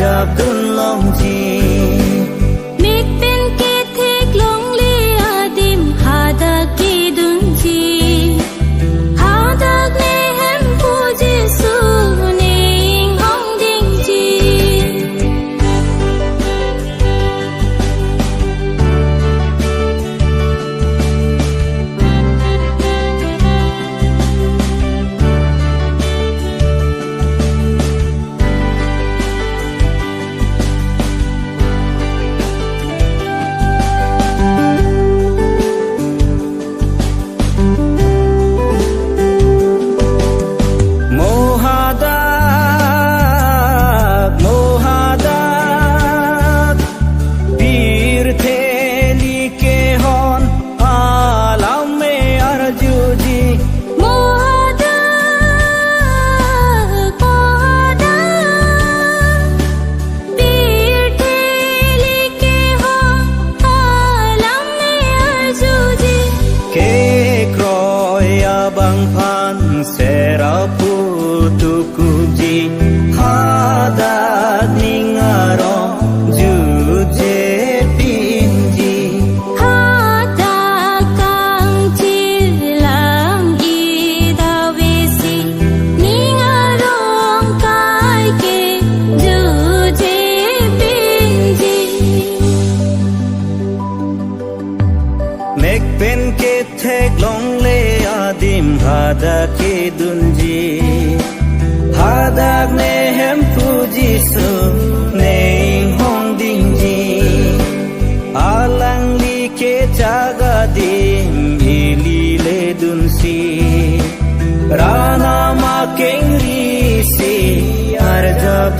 dập đun lòng chi mít bên kia thích lòng li adim hada ki dun chi hada ne hem pu Giêsu ne hong ding chi bang phan serapu tukuji hada ningaro juje pinji hada kang chilang idawesi ningarong kai ke juje pinji mek pen ke thek long le adim hada ke dunji hada ne hem pu Giêsu ne hong ding ji alang li ke jaga dim ili le dun si rana ma keng ri si ar jab